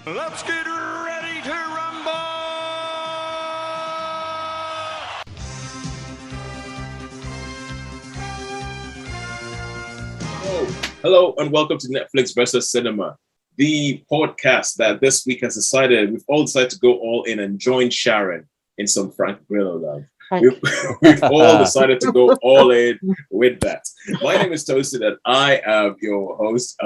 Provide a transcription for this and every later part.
Let's get ready to rumble! Hello, and welcome to Netflix versus Cinema, the podcast that this week has decided, we've all decided to go all in and join Sharon in some Frank Grillo love. We've all decided to go all in with that. My name is Toasted, and I am your host.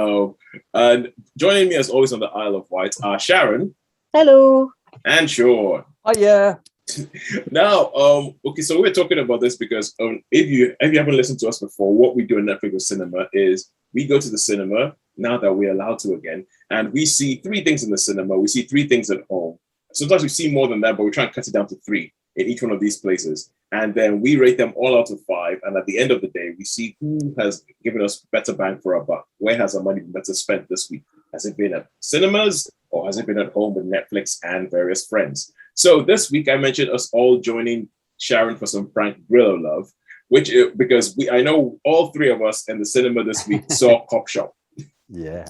And joining me as always on the Isle of Wight are Sharon. Hello. And Shaun. Oh yeah. Now, okay, so we're talking about this because if you haven't listened to us before, what we do in Netflix with Cinema is we go to the cinema now that we're allowed to again, and we see three things in the cinema. We see three things at home. Sometimes we see more than that, but we try and cut it down to three in each one of these places. And then we rate them all out of 5. And at the end of the day, we see who has given us better bang for our buck. Where has our money been better spent this week? Has it been at cinemas or has it been at home with Netflix and various friends? So this week, I mentioned us all joining Sharon for some Frank Grillo love, because I know all three of us in the cinema this week saw Copshop. Yeah.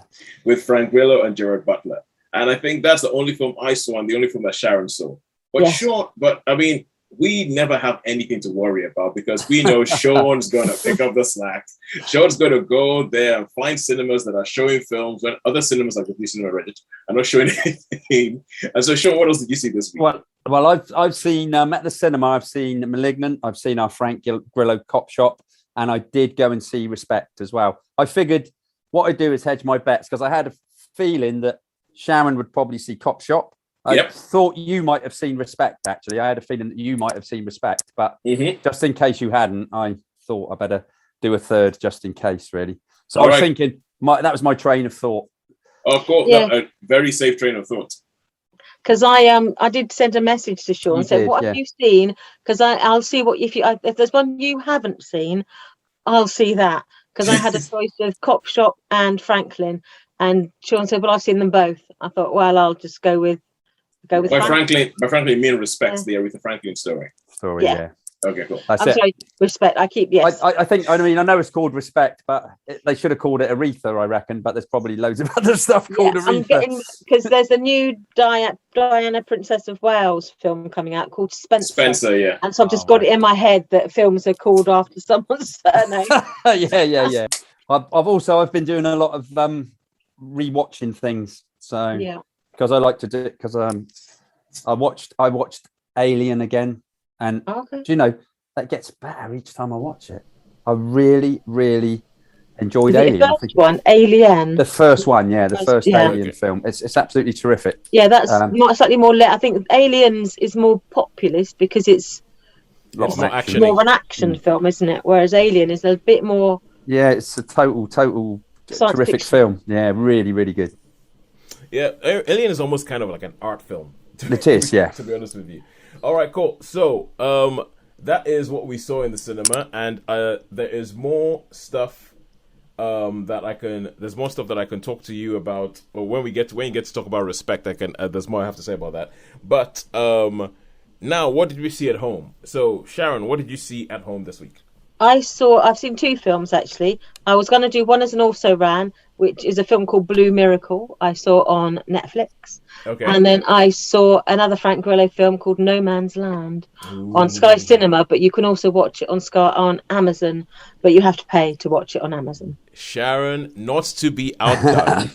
With Frank Grillo and Gerard Butler. And I think that's the only film I saw and the only film that Sharon saw. But Shaun, we never have anything to worry about because we know Shaun's going to pick up the slack. Shaun's going to go there and find cinemas that are showing films when other cinemas like the Cinema Reddit are not showing anything. And so, Shaun, what else did you see this week? Well, I've seen at the cinema. I've seen Malignant. I've seen our Frank Grillo Copshop, and I did go and see Respect as well. I figured what I do is hedge my bets because I had a feeling that Sharon would probably see Copshop. I thought you might have seen Respect, actually. I had a feeling that you might have seen Respect, but just in case you hadn't, I thought I better do a third just in case, really. So I was thinking, that was my train of thought. Oh, cool. Yeah. No, a very safe train of thought. Because I did send a message to Shaun and said, what have you seen? Because I'll see if there's one you haven't seen, I'll see that. Because I had a choice of Copshop and Franklin. And Shaun said, well, I've seen them both. I thought, well, I'll just go with Franklin, you mean Respect, the Aretha Franklin story. Yeah. Okay, cool. Sorry, Respect. I know it's called Respect, but they should have called it Aretha, I reckon. But there's probably loads of other stuff called Aretha. Because there's a new Diana, Princess of Wales film coming out called Spencer. Yeah. And so I've just got it in my head that films are called after someone's surname. Yeah. I've been doing a lot of rewatching things. So because I like to do it because I watched Alien again, and do you know that gets better each time I watch it. I really, really enjoyed Alien. The first one, the first Alien film. It's absolutely terrific. Yeah, that's slightly more. I think Aliens is more populist because it's more of an action film, isn't it? Whereas Alien is a bit more. Yeah, it's a total terrific film. Yeah, really, really good. Yeah, Alien is almost kind of like an art film. It is, yeah. To be honest with you. All right, cool. So, that is what we saw in the cinema, and there is more stuff there's more stuff that I can talk to you about. Or when you get to talk about Respect, there's more I have to say about that. But now, what did we see at home? So, Sharon, what did you see at home this week? I've seen 2 films actually. I was going to do one as an also ran, which is a film called Blue Miracle. I saw on Netflix. Okay. And then I saw another Frank Grillo film called No Man's Land on Sky Cinema, but you can also watch it on Amazon, but you have to pay to watch it on Amazon. Sharon, not to be outdone.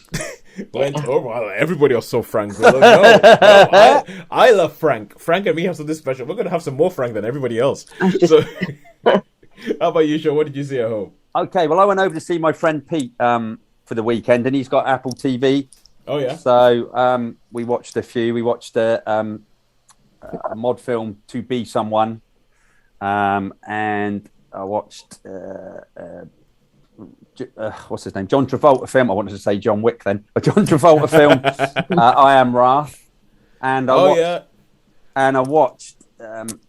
Everybody else saw Frank Grillo. No, I love Frank. Frank and me have something special. We're going to have some more Frank than everybody else. How about you, Shaun? What did you see at home? Okay, well, I went over to see my friend Pete for the weekend, and he's got Apple TV. Oh, yeah? So we watched a few. We watched a mod film, To Be Someone, and I watched, what's his name? John Travolta film. I wanted to say John Wick then. A John Travolta film, I Am Wrath. And I watched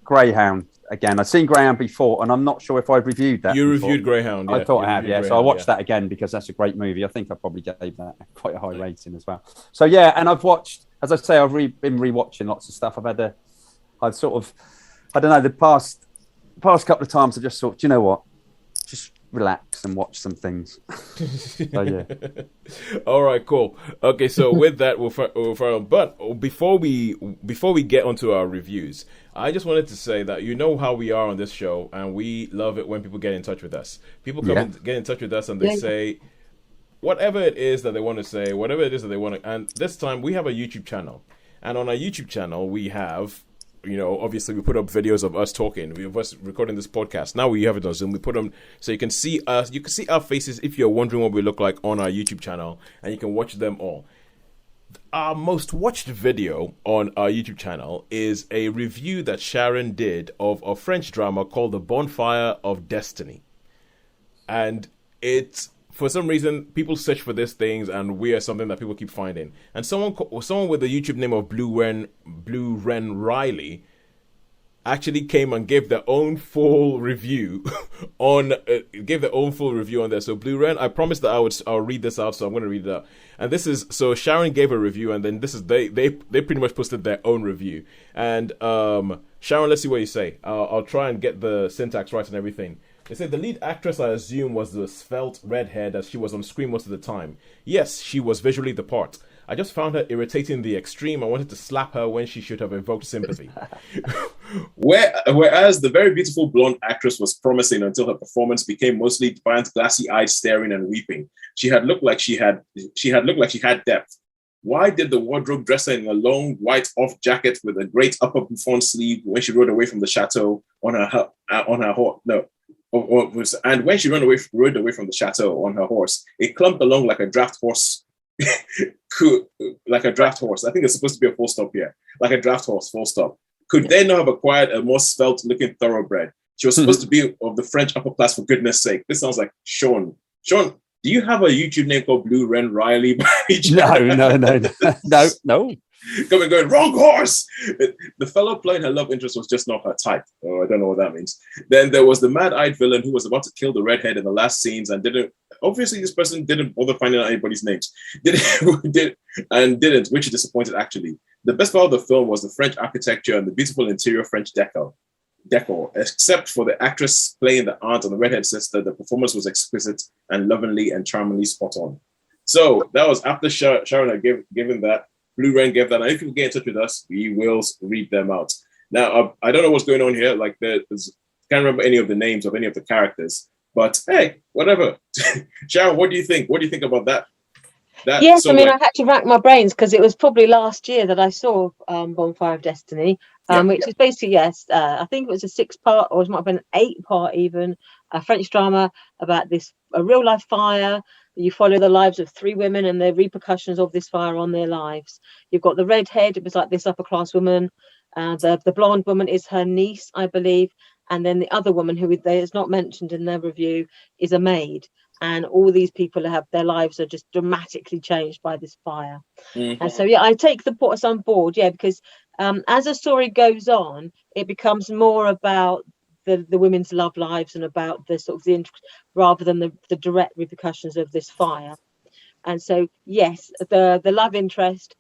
Greyhound. Again, I've seen Greyhound before, and I'm not sure if I've reviewed that. You reviewed Greyhound, yeah. I thought I had, yeah. So I watched that again because that's a great movie. I think I probably gave that quite a high rating as well. So yeah, and I've watched, as I say, I've been rewatching lots of stuff. The past couple of times I just thought, do you know what? Just relax and watch some things. So yeah. All right, cool. Okay, so with that, but before we get onto our reviews, I just wanted to say that you know how we are on this show, and we love it when people get in touch with us. People come and get in touch with us, and they say whatever it is that they want to say, whatever it is that they want to. And this time, we have a YouTube channel, and on our YouTube channel, we have. Obviously we put up videos of us talking. We have us recording this podcast. Now we have it on Zoom. We put them so you can see us. You can see our faces if you're wondering what we look like on our YouTube channel, and you can watch them all. Our most watched video on our YouTube channel is a review that Sharon did of a French drama called The Bonfire of Destiny. And it's, for some reason, people search for these things, and we are something that people keep finding. And someone with the YouTube name of Blue Ren Riley actually came and gave their own full review on there. So Blue Ren, I promised that I'll read this out, so I'm going to read it out. And this is, so Sharon gave a review, and then this is they pretty much posted their own review. And Sharon, let's see what you say. I'll try and get the syntax right and everything. They said the lead actress, I assume, was the svelte redhead as she was on screen most of the time. Yes, she was visually the part. I just found her irritating the extreme. I wanted to slap her when she should have evoked sympathy. Whereas the very beautiful blonde actress was promising until her performance became mostly defiant, glassy-eyed staring and weeping. She had looked like she had depth. Why did the wardrobe dress her in a long white off jacket with a great upper bouffant sleeve when she rode away from the chateau on her horse? No. And when she rode away from the chateau on her horse, it clumped along like a draft horse. Like a draft horse. I think it's supposed to be a full stop here. Like a draft horse, full stop. Could they not have acquired a more svelte-looking thoroughbred? She was supposed to be of the French upper class, for goodness sake. This sounds like Shaun. Shaun, do you have a YouTube name called Blue Ren Riley? No. Going, wrong horse! The fellow playing her love interest was just not her type. Oh, I don't know what that means. Then there was the mad-eyed villain who was about to kill the redhead in the last scenes and didn't. Obviously, this person didn't bother finding out anybody's names. Didn't, which disappointed actually. The best part of the film was the French architecture and the beautiful interior French decor. Except for the actress playing the aunt and the redhead sister, the performance was exquisite and lovingly and charmingly spot on. So that was after Sharon had given that. Blue Ren gave that. And if people get in touch with us, we will read them out. Now, I don't know what's going on here. Like, can't remember any of the names of any of the characters. But hey, whatever. Sharon, what do you think? What do you think about that? Yes, I had to rack my brains because it was probably last year that I saw Bonfire of Destiny, which is basically, yes, I think it was a 6-part, or it might have been an 8-part even, a French drama about a real-life fire. You follow the lives of 3 women and the repercussions of this fire on their lives. You've got the redhead, it was like this upper-class woman. The blonde woman is her niece, I believe. And then the other woman, who is not mentioned in their review, is a maid. And all these people their lives are just dramatically changed by this fire. Mm-hmm. And so, I take the point on board, because as the story goes on, it becomes more about the women's love lives and about the sort of the rather than the direct repercussions of this fire. And so, yes, the love interest,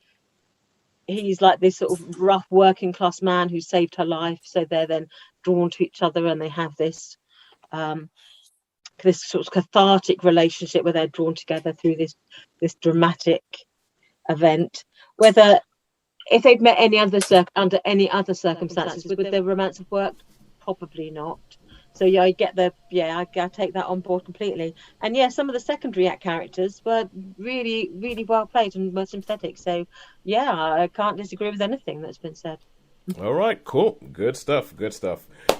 he's like this sort of rough working class man who saved her life. So they're then drawn to each other, and they have this sort of cathartic relationship where they're drawn together through this dramatic event. Whether if they'd met under any other circumstances, would their romance have worked? Probably not. So I get I take that on board completely. And some of the secondary characters were really, really well played and were sympathetic. So I can't disagree with anything that's been said. All right, cool. Good stuff.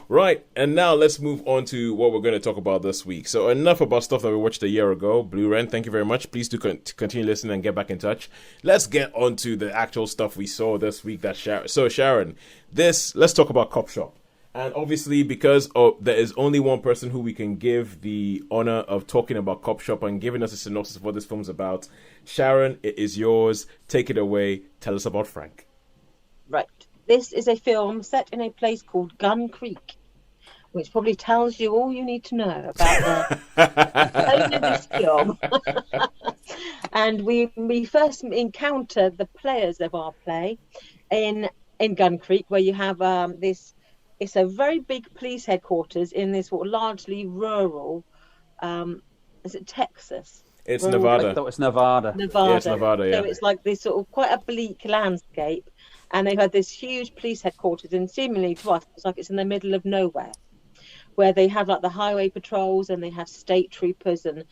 Right, and now let's move on to what we're going to talk about this week. So enough about stuff that we watched a year ago. Blue Ren, thank you very much. Please do continue listening and get back in touch. Let's get on to the actual stuff we saw this week. Sharon, let's talk about Copshop. And obviously, because there is only one person who we can give the honor of talking about Copshop and giving us a synopsis of what this film's about. Sharon, it is yours. Take it away. Tell us about Frank. Right. This is a film set in a place called Gun Creek, which probably tells you all you need to know about the tone of this film. And we first encounter the players of our play in Gun Creek, where you have this. It's a very big police headquarters in this largely rural is it Texas? It's Where all- Nevada. I thought it was Nevada. Nevada. Yeah, it's Nevada, yeah. So it's like this sort of quite a bleak landscape, and they've had this huge police headquarters, and seemingly to us, it's like it's in the middle of nowhere, where they have like the highway patrols and they have state troopers, and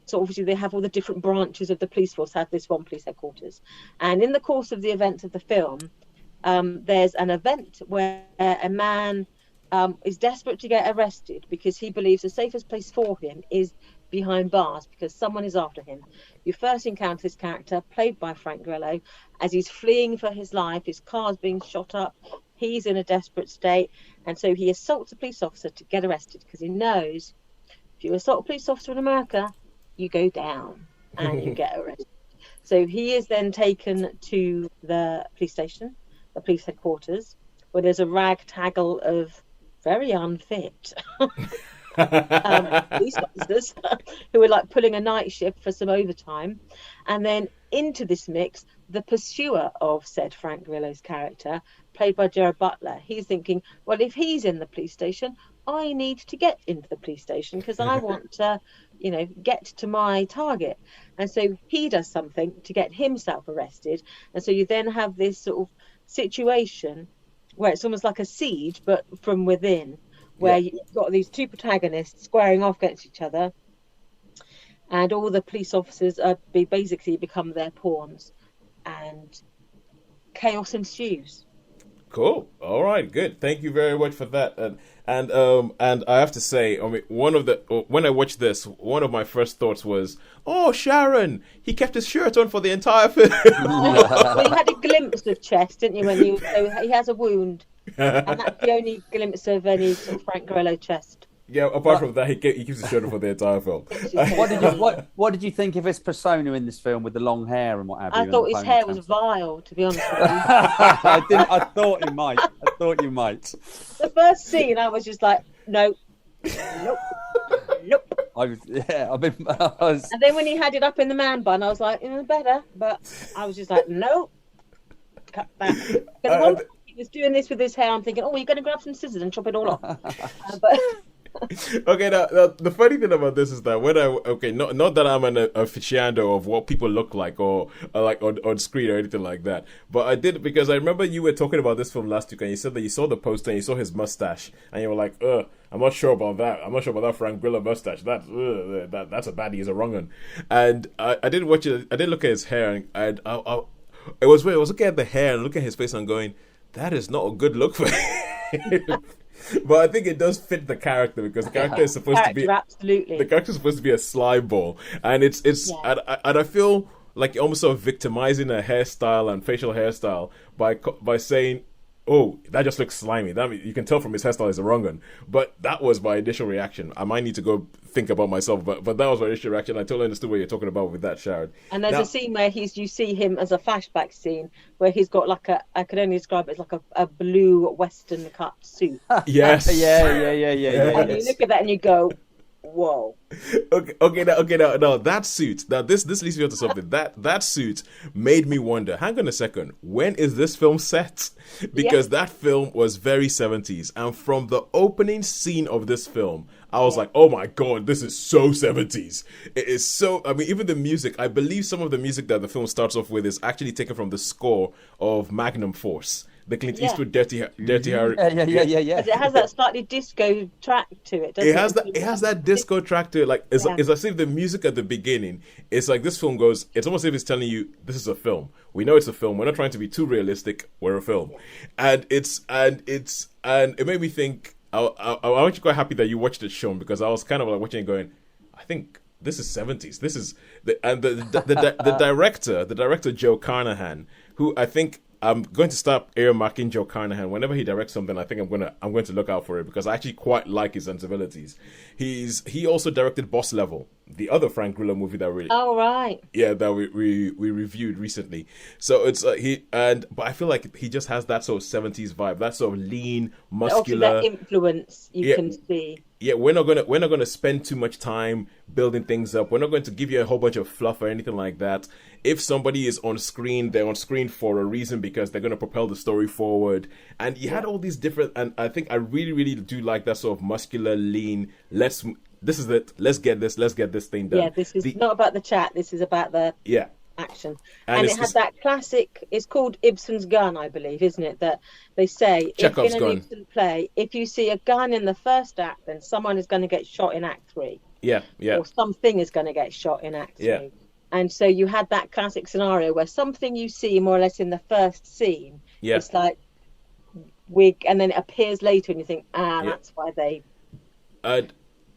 so obviously they have all the different branches of the police force have this one police headquarters. And in the course of the events of the film, there's an event where a man is desperate to get arrested because he believes the safest place for him is behind bars because someone is after him. You first encounter this character, played by Frank Grillo, as he's fleeing for his life. His car's being shot up. He's in a desperate state. And so he assaults a police officer to get arrested because he knows if you assault a police officer in America, you go down and you get arrested. So he is then taken to the police station, the police headquarters, where there's a ragtaggle of very unfit police officers who are like pulling a night shift for some overtime. And then into this mix, the pursuer of said Frank Grillo's character, played by Gerard Butler, he's thinking, well, if he's in the police station, I need to get into the police station because I want to, get to my target. And so he does something to get himself arrested. And so you then have this sort of situation where it's almost like a siege, but from within, where you've got these two protagonists squaring off against each other, and all the police officers basically become their pawns, and chaos ensues. Cool. All right. Good. Thank you very much for that. And I have to say, I mean, when I watched this, one of my first thoughts was, "Oh, Sharon, he kept his shirt on for the entire film." Well, you had a glimpse of chest, didn't you? He has a wound, and that's the only glimpse of any sort of Frank Grillo chest. Yeah. Apart from that, he keeps his shirt on for the entire film. What did you think of his persona in this film with the long hair and what have you? I thought his hair was vile, to be honest with you. I thought you might. The first scene, I was just like, nope. And then when he had it up in the man bun, I was like, better. But I was just like, nope. Cut that. Because he was doing this with his hair, I'm thinking, oh, you're going to grab some scissors and chop it all off. But Okay, now the funny thing about this is that not that I'm an aficionado of what people look like or like on screen or anything like that, but I did because I remember you were talking about this film last week and you said that you saw the poster and you saw his mustache and you were like, I'm not sure about that. I'm not sure about that Frank Grillo mustache. That's a baddie. He's a wrong one. And I did watch it. I did look at his hair and it was weird. I was looking at the hair and looking at his face and going, that is not a good look for him. But I think it does fit the character because the character is supposed to be absolutely. The character is supposed to be a slime ball, and and I feel like you're almost sort of victimizing a hairstyle and facial hairstyle by saying, "Oh, that just looks slimy." That you can tell from his hairstyle is a wrong one. But that was my initial reaction. I might need to go think about myself, but that was my initial reaction. I totally understood what you're talking about with that, Sharon. And there's a scene where you see him as a flashback scene where he's got like I could only describe it as like a blue Western cut suit. Yes. Yeah. And you look at that and you go, whoa. Okay. Now that suit. Now this leads me on to something. That suit made me wonder. Hang on a second. When is this film set? Because that film was very 70s, and from the opening scene of this film, I was like, oh my god, this is so 70s. It is so. I mean, even the music. I believe some of the music that the film starts off with is actually taken from the score of Magnum Force. The Clint Eastwood Dirty Harry. Yeah. It has that slightly disco track to it, doesn't it? It has that disco track to it. Like it's as if the music at the beginning, it's like this film goes. It's almost as if it's telling you this is a film. We know it's a film. We're not trying to be too realistic. We're a film, and it made me think. I'm actually quite happy that you watched it, Shaun, because I was kind of like watching it going, I think this is 70s. This is the director Joe Carnahan, who I think I'm going to stop earmarking Joe Carnahan. Whenever he directs something, I think I'm going to look out for it because I actually quite like his sensibilities. He also directed Boss Level, the other Frank Grillo movie that we reviewed recently. So it's but I feel like he just has that sort of 70s vibe, that sort of lean, muscular that influence you can see. Yeah, we're not gonna spend too much time building things up. We're not going to give you a whole bunch of fluff or anything like that. If somebody is on screen, they're on screen for a reason because they're going to propel the story forward. And you had all these different, and I think I really, really do like that sort of muscular, lean, let's this is it. Let's get this thing done. Yeah, this is not about the chat. This is about the action. And it had that classic. It's called Ibsen's gun, I believe, isn't it? That they say Chekhov's in an gun. Ibsen play, if you see a gun in the first act, then someone is going to get shot in Act 3. Yeah. Or something is going to get shot in Act 3. Yeah. And so you had that classic scenario where something you see more or less in the first scene, it's like and then it appears later, and you think, that's why they.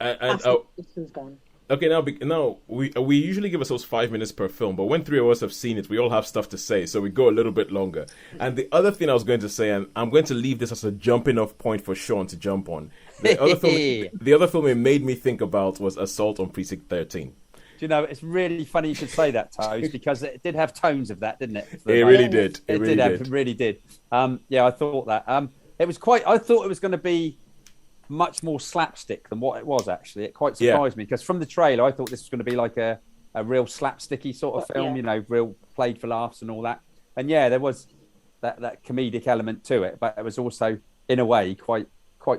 Ibsen's gun. Okay, now we usually give ourselves 5 minutes per film, but when three of us have seen it, we all have stuff to say, so we go a little bit longer. And the other thing I was going to say, and I'm going to leave this as a jumping off point for Shaun to jump on. The other film it made me think about was Assault on Precinct 13. Do you know, it's really funny you should say that, Toes, because it did have tones of that, didn't it? It really did. It really did. I thought that. It was I thought it was going to be much more slapstick than what it was, actually. It quite surprised me, because from the trailer, I thought this was going to be like a real slapsticky sort of film, real played for laughs and all that. And there was that comedic element to it, but it was also, in a way, quite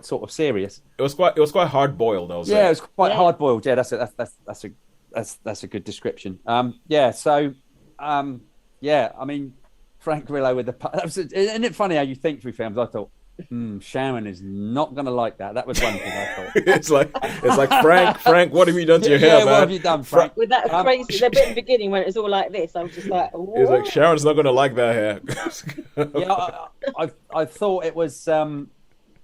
sort of serious. It was quite hard boiled, I was saying. Yeah, it was quite hard boiled. Yeah, that's a good description. I mean, Frank Grillo with isn't it funny how you think through films? I thought, Sharon is not going to like that. That was one thing I thought. it's like Frank, what have you done to your hair, man? What have you done, Frank? With that crazy, the bit in the beginning when it was all like this, I was just like, what? It's like, Sharon's not going to like that hair. I thought it was,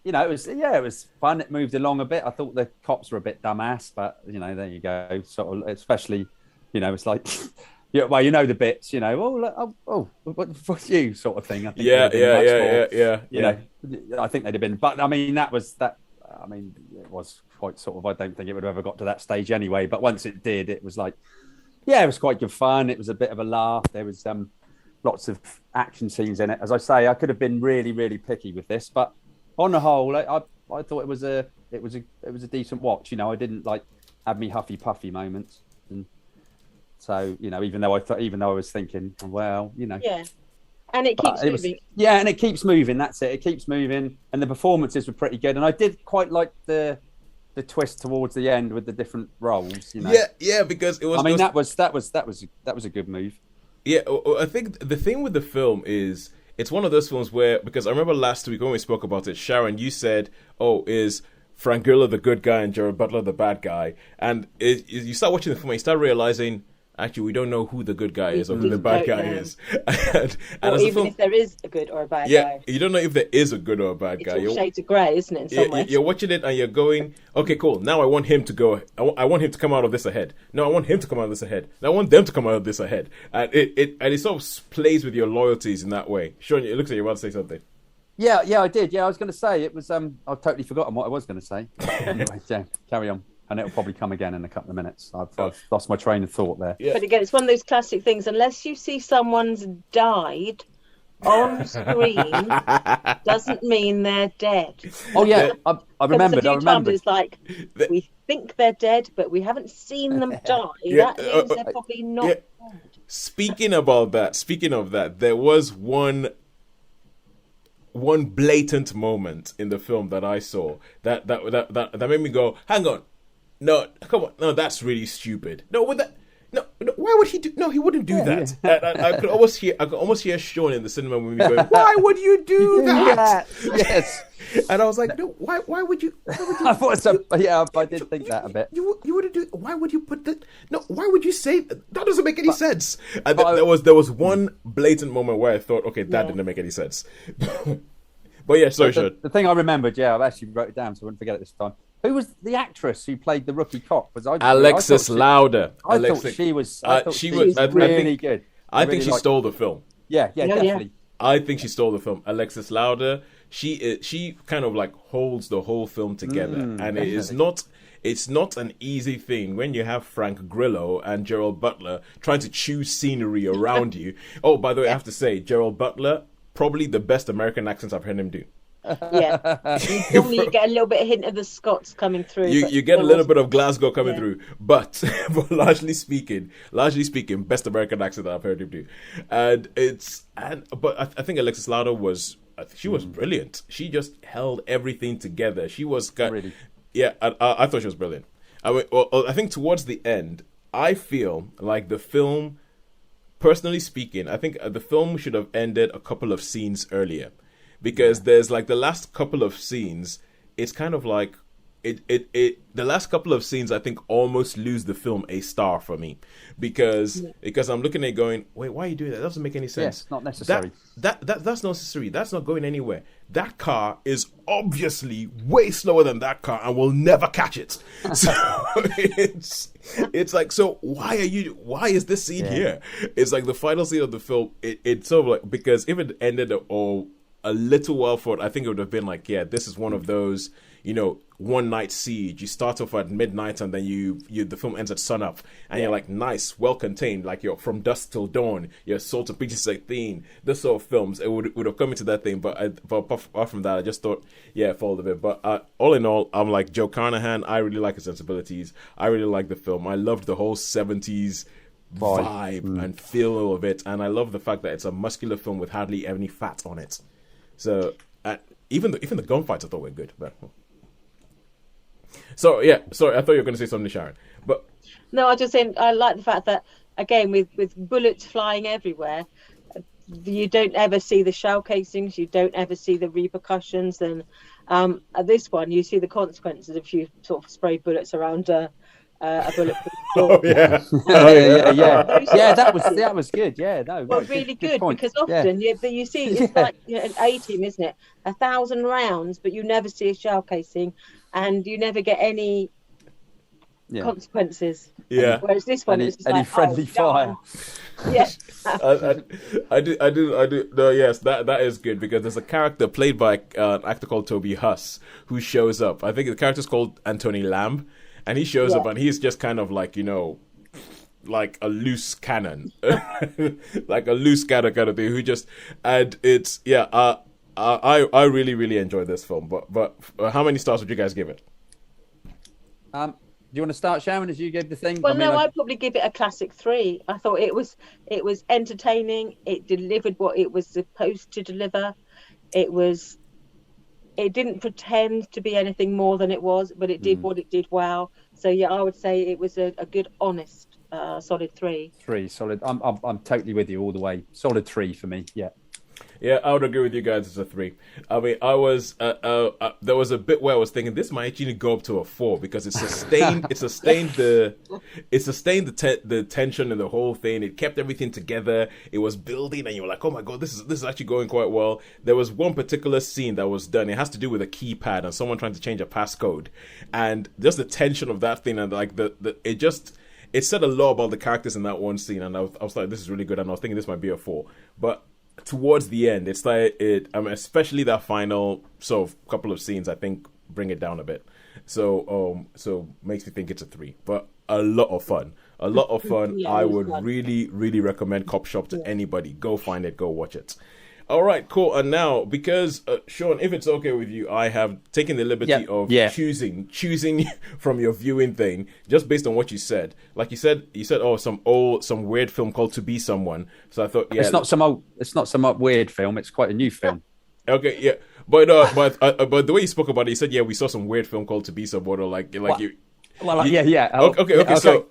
it was fun. It moved along a bit. I thought the cops were a bit dumbass, but there you go. Sort of, especially, it's like, the bits, what's you sort of thing. I think I think they'd have been, but I mean, it was quite sort of, I don't think it would have ever got to that stage anyway, but once it did, it was like, it was quite good fun. It was a bit of a laugh. There was lots of action scenes in it. As I say, I could have been really, really picky with this, but on the whole, I thought it was a decent watch. I didn't have me huffy puffy moments, and so even though I was thinking, and it keeps moving. And it keeps moving. That's it. It keeps moving, and the performances were pretty good. And I did quite like the twist towards the end with the different roles. Because it was. I mean, that was a good move. Yeah, I think the thing with the film is it's one of those films where, because I remember last week when we spoke about it, Sharon, you said, is Frank Grillo the good guy and Gerard Butler the bad guy? And you start watching the film and you start realizing, actually, we don't know who the good guy is or who the bad guy is. and or even if there is a good or a bad guy. You don't know if there is a good or a bad guy. It's all shades of grey, isn't it, in some ways? You're watching it and you're going, okay, cool, now I want him to go, I want him to come out of this ahead. No, I want him to come out of this ahead. Now I want them to come out of this ahead. And it sort of plays with your loyalties in that way. Shaun, it looks like you're about to say something. Yeah, I did. Yeah, I was going to say, it was, I've totally forgotten what I was going to say. Anyway, carry on. And it'll probably come again in a couple of minutes. I've lost my train of thought there. Yeah. But again, it's one of those classic things. Unless you see someone's died on screen, doesn't mean they're dead. Oh yeah, I remembered. It's like we think they're dead, but we haven't seen them die. That means they're probably not dead. Speaking of that, there was one blatant moment in the film that I saw that made me go, hang on. No, come on. No, that's really stupid. No, why would he do? No, he wouldn't do that. Yeah. I could almost hear Shaun in the cinema with me going, "Why would you do that?" Yes. And I was like, "No, why would you?" I thought I did think that a bit. You wouldn't do. Why would you put that? No, why would you say that? That doesn't make any sense. And there was one blatant moment where I thought, okay, that didn't make any sense. But yeah, sorry, Shaun. The thing I remembered, I've actually wrote it down so I wouldn't forget it this time. Who was the actress who played the rookie cop? Alexis Louder. I thought she was really good. I think she stole the film. Yeah, definitely. I think she stole the film. Alexis Louder. She kind of holds the whole film together, and it's not an easy thing when you have Frank Grillo and Gerard Butler trying to choose scenery around you. Oh, by the way, I have to say, Gerard Butler, probably the best American accents I've heard him do. Normally you get a little bit of hint of the Scots coming through. You get a little bit of Glasgow coming through, but largely speaking, best American accent that I've heard him do. But I think Alexis Louder was brilliant. She just held everything together. She was really. Yeah, I thought she was brilliant. I think towards the end, I feel like the film, personally speaking, I think the film should have ended a couple of scenes earlier, because there's like the last couple of scenes, it's kind of like the last couple of scenes I think almost lose the film a star for me, because I'm looking at it going, wait, why are you doing that? That doesn't make any sense. Yes, not necessary. That's not necessary. That's not going anywhere. That car is obviously way slower than that car and will never catch it. So it's like, so why is this scene here? It's like the final scene of the film, it's sort of like, because if it ended a little while forward, I think it would have been like, yeah, this is one of those, one night siege. You start off at midnight and then the film ends at sunup, and you're like, nice, well contained, like you're from dusk till dawn, you're salt and peaches 16, this sort of films, it would have come into that thing. But apart from that, I just thought, yeah, it followed a bit. But all in all, I'm like Joe Carnahan. I really like his sensibilities. I really like the film. I loved the whole 70s vibe and feel of it, and I love the fact that it's a muscular film with hardly any fat on it. So even the gunfights I thought were good. But sorry, I thought you were going to say something, Sharon. But no, I just saying I like the fact that, again, with bullets flying everywhere, you don't ever see the shell casings, you don't ever see the repercussions, and at this one you see the consequences if you sort of spray bullets around a bulletproof door. Yeah, that was good. Yeah, no, well, really good because often you see it's like an A-team, isn't it? 1,000 rounds, but you never see a shell casing, and you never get any consequences. Yeah. Whereas this one is any like, friendly fire. Yeah. I do. No, yes, that is good, because there's a character played by an actor called Toby Huss who shows up. I think the character's called Anthony Lamb. And he shows up, and he's just kind of like, like a loose cannon, like a loose cannon kind of thing. And it's I really really enjoyed this film. But how many stars would you guys give it? Do you want to start, Sharon, as you gave the thing? Well, I'd probably give it a classic 3. I thought it was entertaining. It delivered what it was supposed to deliver. It didn't pretend to be anything more than it was, but it did what it did well. So yeah, I would say it was a good, honest, solid 3. 3 solid. I'm totally with you all the way. Solid 3 for me. Yeah. Yeah, I would agree with you guys. It's a 3. I mean, I was there was a bit where I was thinking this might actually go up to a 4, because it sustained the tension and the whole thing. It kept everything together. It was building, and you were like, oh my god, this is actually going quite well. There was one particular scene that was done. It has to do with a keypad and someone trying to change a passcode, and just the tension of that thing, and like it said a lot about the characters in that one scene. And I was like, this is really good, and I was thinking this might be a 4, but towards the end, it's like especially that final sort of couple of scenes, I think bring it down a bit. So makes me think it's a 3. But a lot of fun. I would really, really recommend Copshop to anybody. Go find it. Go watch it. All right, cool. And now, because Shaun, if it's okay with you, I have taken the liberty of choosing from your viewing thing just based on what you said. Like you said, some weird film called To Be Someone. So I thought, it's not some weird film. It's quite a new film. Okay, yeah, but the way you spoke about it, you said, we saw some weird film called To Be Someone, or like you. Well, yeah. Okay. So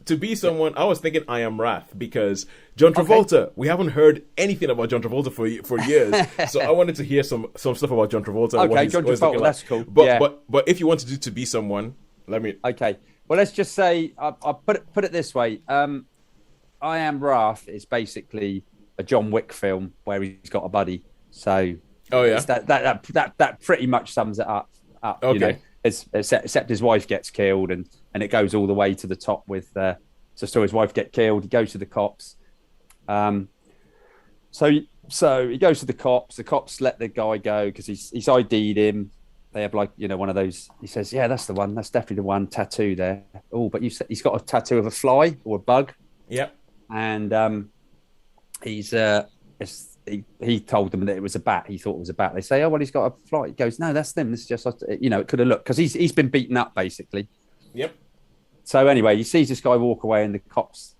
to be someone, I was thinking I Am Wrath, because John Travolta. Okay. We haven't heard anything about John Travolta for years, so I wanted to hear some stuff about John Travolta. Okay, John Travolta, that's cool. But if you want to do To Be Someone, let me. Okay, well, let's just say I'll put it this way. I Am Wrath is basically a John Wick film where he's got a buddy. So that pretty much sums it up. Okay. Except his wife gets killed, and it goes all the way to the top with so his wife get killed. He goes to the cops. So he goes to the cops let the guy go because he's ID'd him. They have one of those. He says, yeah, that's the one. That's definitely the one. Tattoo there. Oh, but he's got a tattoo of a fly or a bug. Yep. And he told them that it was a bat. He thought it was a bat. They say, oh, well, he's got a fly. He goes, no, that's them. This is just, it could have looked, because he's been beaten up, basically. Yep. So anyway, he sees this guy walk away, and the cops,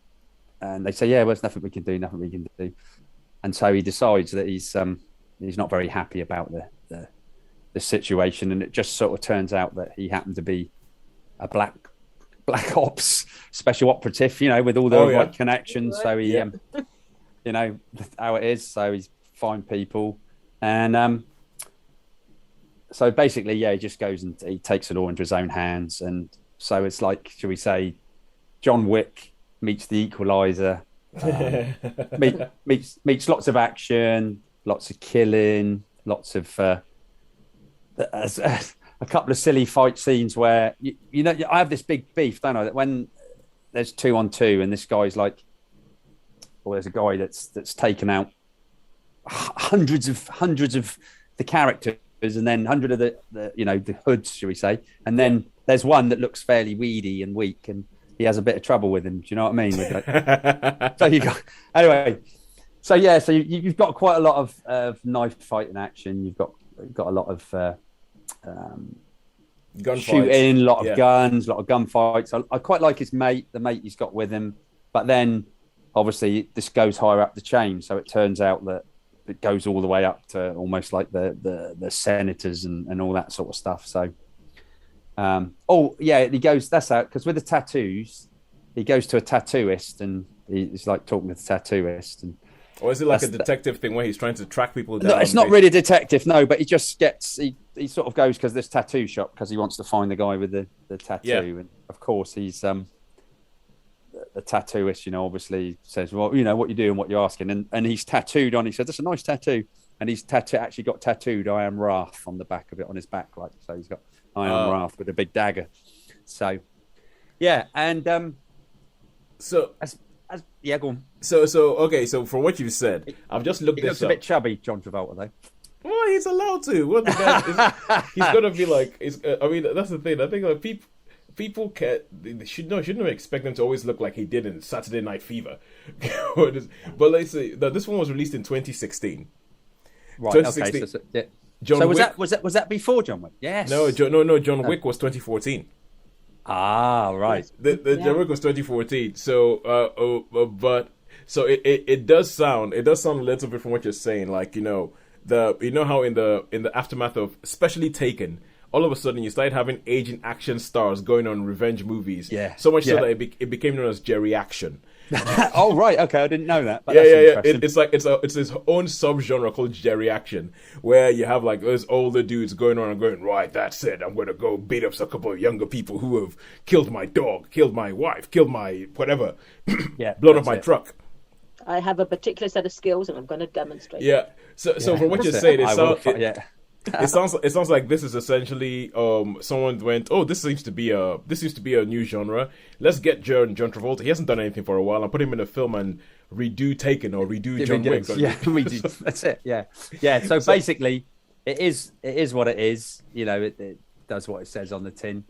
and they say, yeah, well, there's nothing we can do. And so he decides that he's not very happy about the situation. And it just sort of turns out that he happened to be a black ops special operative, with all the right connections. So he, how it is. So he's find people, and so basically, he just goes and he takes it all into his own hands, and so it's like, shall we say, John Wick meets The Equalizer. Meets lots of action, lots of killing, lots of a couple of silly fight scenes where I have this big beef, don't I? That when there's 2-on-2 and this guy's like, there's a guy that's taken out hundreds of the characters, and then 100 of the hoods, shall we say, and then there's one that looks fairly weedy and weak, and he has a bit of trouble with him. Do you know what I mean? So you got anyway. So you've got quite a lot of knife fighting action. You've got a lot of gun shooting, a lot of guns, a lot of gunfights. I quite like his mate, the mate he's got with him. But then obviously this goes higher up the chain, so it turns out that it goes all the way up to almost like the senators and all that sort of stuff. So. He goes. That's out because with the tattoos, he goes to a tattooist and he's like talking to the tattooist. And or is it like a detective thing where he's trying to track people down? No, it's not really a detective, no. But he just gets he sort of goes because this tattoo shop because he wants to find the guy with the tattoo. Yeah. And of course he's the tattooist. Obviously says, well, what you do and what you're asking, and he's tattooed on. He said, "That's a nice tattoo," and he's actually got tattooed "I am Wrath" on the back of it on his back, like so. He's got I am Wrath with a big dagger. So, yeah, and go on. So from what you said, I've just looked this up. He looks a bit chubby, John Travolta, though. Well, he's allowed to. What the guy he's gonna be like. I mean, that's the thing. I think like people shouldn't expect them to always look like he did in Saturday Night Fever. But let's say that this one was released in 2016. Right. 2016. Okay. So, yeah. John Wick, was that before John Wick? Yes. No. John Wick was 2014. Ah, right. John Wick was 2014. So, but so it does sound a little bit from what you're saying, like how in the aftermath of especially Taken, all of a sudden you started having aging action stars going on revenge movies. Yeah. So much so that it became known as Jerry Action. Oh right, okay, I didn't know that. But yeah. It's his own subgenre called Jerry Action, where you have like those older dudes going on and going, right, that's it. I'm going to go beat up a couple of younger people who have killed my dog, killed my wife, killed my whatever, blown up my truck. I have a particular set of skills, and I'm going to demonstrate. Yeah. So from what you're saying, it sounds like this is essentially someone went, oh, this seems to be a new genre. Let's get John Travolta. He hasn't done anything for a while, and put him in a film and redo Taken or redo John Wick. Redo. That's it. Yeah. So basically, it is what it is. It does what it says on the tin.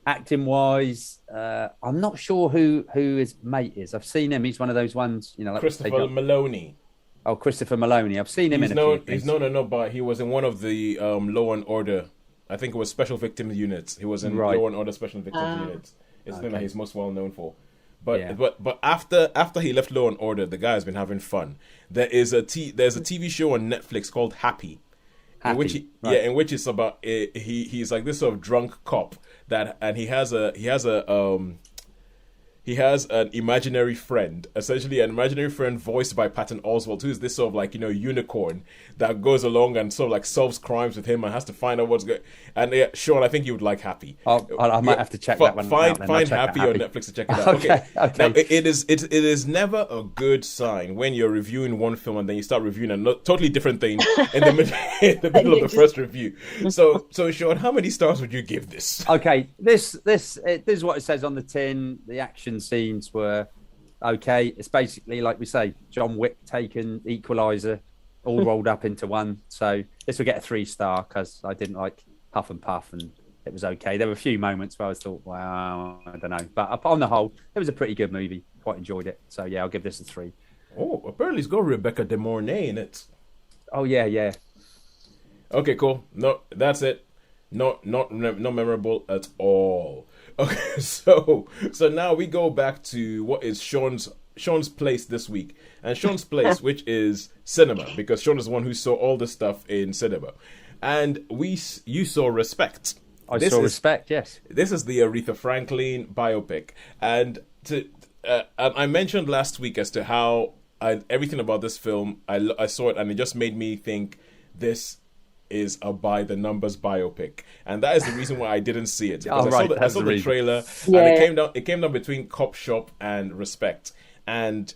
Acting wise, I'm not sure who his mate is. I've seen him. He's one of those ones. Like Christopher Maloney. Oh, Christopher Maloney. I've seen him in a few things. But he was in one of the Law and Order. I think it was Special Victims Units. He was in Law and Order Special Victims Units. It's the thing that he's most well known for. But after he left Law and Order, the guy has been having fun. There's a TV show on Netflix called Happy. In which it's about he's like this sort of drunk cop and he has an imaginary friend, essentially an imaginary friend voiced by Patton Oswalt, who is this sort of like, unicorn that goes along and sort of like solves crimes with him and has to find out what's going. And Shaun, I think you would like Happy. I might have to check that one out. Find Happy on Netflix to check it out. Okay. Now, it is never a good sign when you're reviewing one film and then you start reviewing a totally different thing in the middle of the first review. So Shaun, how many stars would you give this? Okay, this is what it says on the tin. The action scenes were okay. It's basically like we say, John Wick, Taken, Equalizer, all rolled up into one. So this will get a 3-star because I didn't like Huff and Puff, and it was okay. There were a few moments where I thought, wow, I don't know, but on the whole, it was a pretty good movie. Quite enjoyed it. So yeah, I'll give this a 3. Oh, apparently it's got Rebecca De Mornay in it. Oh yeah. Okay, cool. No, that's it. Not memorable at all. Okay, so now we go back to what is Shaun's place this week, and Shaun's place, which is cinema, because Shaun is the one who saw all the stuff in cinema, and you saw Respect. I saw Respect. Yes, this is the Aretha Franklin biopic, and I mentioned last week as to how everything about this film, I saw it and it just made me think this is a by the numbers biopic, and that is the reason why I didn't see it. Because I saw the trailer, and it came down between Copshop and Respect, and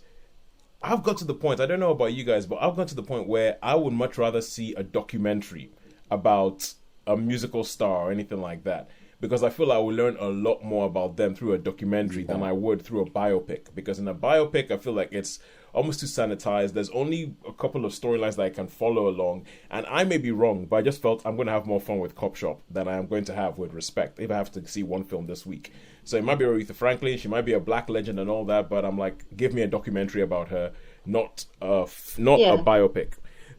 I've got to the point, I don't know about you guys, but I've got to the point where I would much rather see a documentary about a musical star or anything like that, because I feel I will learn a lot more about them through a documentary than I would through a biopic. Because in a biopic, I feel like it's almost too sanitized. There's only a couple of storylines that I can follow along, and I may be wrong, but I just felt I'm going to have more fun with Copshop than I am going to have with Respect if I have to see one film this week. So it might be Aretha Franklin, she might be a black legend and all that, but I'm like, give me a documentary about her, not a biopic.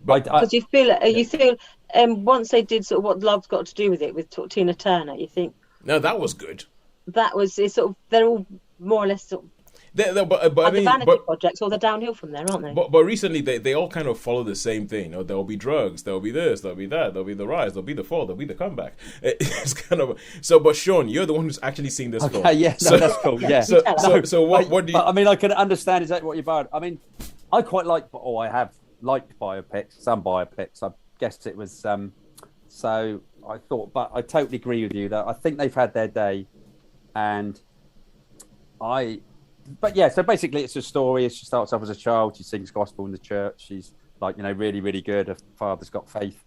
Because you feel once they did sort of What Love's Got to Do with It with Tina Turner, you think, no, that was good. That was it's sort of, they're all more or less sort of but I mean, vanity projects, or they're downhill from there, aren't they? But recently they all kind of follow the same thing. There'll be drugs, there'll be this, there'll be that, there'll be the rise, there'll be the fall, there'll be the comeback. It's kind of so. But Shaun, you're the one who's actually seen this film. Yeah, that's cool. Yeah. So what do you? I mean, I can understand exactly what you're about. I mean, I quite like, I have liked biopics, some biopics. I guessed it was so I thought, but I totally agree with you that I think they've had their day, and But yeah, so basically it's a story. She starts off as a child. She sings gospel in the church. She's like, really, really good. Her father's got faith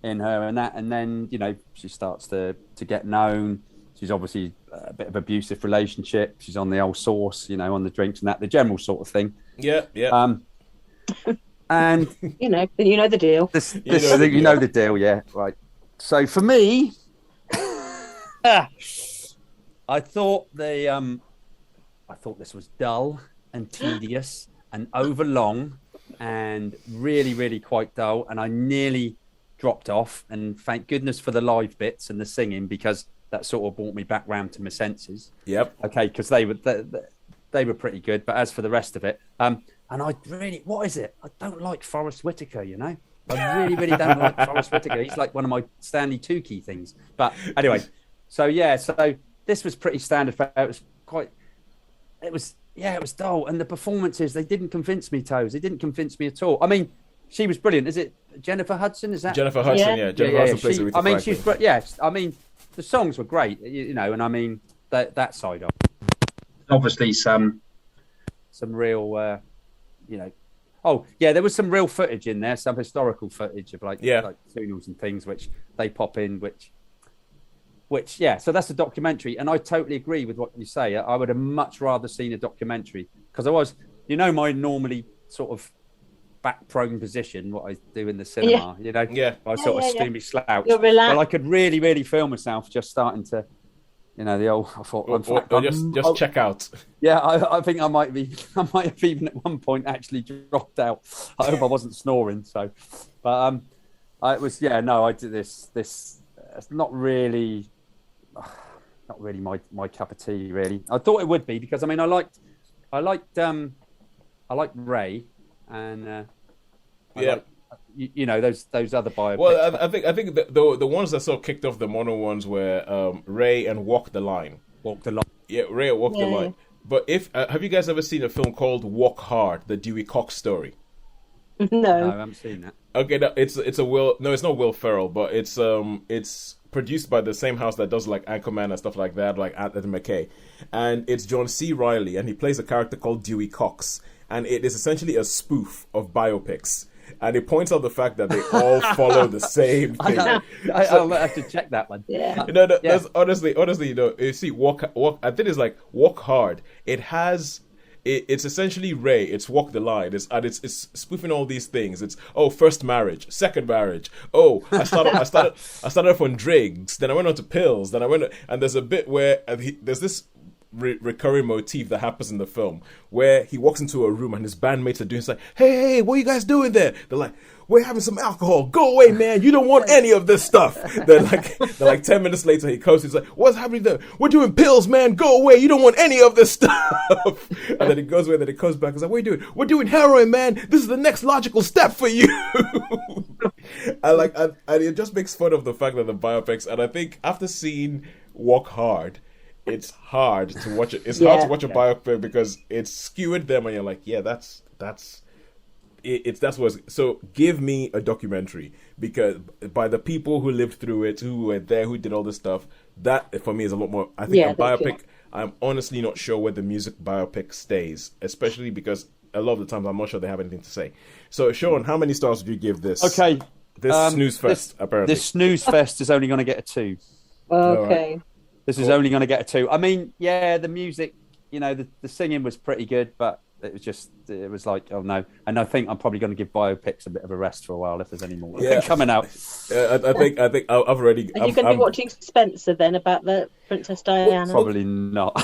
in her and that. And then, she starts to get known. She's obviously a bit of abusive relationship. She's on the old sauce, on the drinks and that, the general sort of thing. Yeah. And you know the deal. You know the deal, yeah, right. So for me, I thought this was dull and tedious and overlong and really, really quite dull. And I nearly dropped off. And thank goodness for the live bits and the singing, because that sort of brought me back round to my senses. Yep. Okay, because they were pretty good. But as for the rest of it, and I really, what is it? I don't like Forrest Whitaker, I really, really don't like Forrest Whitaker. He's like one of my Stanley Tucci things. But anyway, so this was pretty standard. It was dull, and the performances, they didn't convince me, Toes. They didn't convince me at all. I mean, she was brilliant. Is it Jennifer Hudson? Is that Jennifer Hudson? Yeah, Jennifer Hudson plays Aretha Franklin. I mean, the songs were great, and I mean that side of it. Obviously some real, Oh yeah, there was some real footage in there, some historical footage of like funerals and things, which they pop in, which so that's a documentary, and I totally agree with what you say. I would have much rather seen a documentary, because I was, my normally sort of back prone position, what I do in the cinema, I sort of extremely slouched. Well, I could really, really feel myself just starting to, the old. I thought, just check out. Yeah, I think I might have even at one point actually dropped out. I hope I wasn't snoring. So, but I did this. It's not really my cup of tea, really. I thought it would be, because I mean I liked Ray, and those other biopics. Well, I think the ones that sort of kicked off the mono ones were Ray and Walk the Line. Walk the Line. Yeah, Ray and Walk the Line. But have you guys ever seen a film called Walk Hard, the Dewey Cox story? No, I haven't seen that. Okay, it's not Will Ferrell, but it's produced by the same house that does like Anchorman and stuff like that, like Adam McKay, and it's John C. Reilly, and he plays a character called Dewey Cox, and it is essentially a spoof of biopics, and it points out the fact that they all follow the same thing. I'll have to check that one. Yeah. That's honestly, you see, walk. I think it's like Walk Hard. It's essentially Ray. It's Walk the Line. It's spoofing all these things. It's first marriage, second marriage. I started off on drugs, then I went on to pills, then and there's a bit where there's this recurring motif that happens in the film where he walks into a room and his bandmates are doing, it's like, hey, what are you guys doing there? They're like, we're having some alcohol. Go away, man. You don't want any of this stuff. They're like 10 minutes later, he comes. He's like, what's happening there? We're doing pills, man. Go away. You don't want any of this stuff. And then he goes away. Then he comes back. He's like, what are you doing? We're doing heroin, man. This is the next logical step for you. and it just makes fun of the fact that the biopics, and I think after seeing Walk Hard, it's hard to watch it. It's hard to watch a biopic because it's skewered them, and you're like, yeah, that's what. So give me a documentary, because by the people who lived through it, who were there, who did all this stuff. That for me is a lot more. I think a biopic. I'm honestly not sure where the music biopic stays, especially because a lot of the times I'm not sure they have anything to say. So, Shaun, how many stars would you give this? Okay, this snooze fest. Apparently, this snooze fest is only going to get a 2. Okay. Right. This is only going to get a 2. I mean, yeah, the music, the singing was pretty good, but it was like, oh no. And I think I'm probably going to give biopics a bit of a rest for a while if there's any more coming out. I think I've already. Are you going to be watching Spencer then about the Princess Diana? Probably not.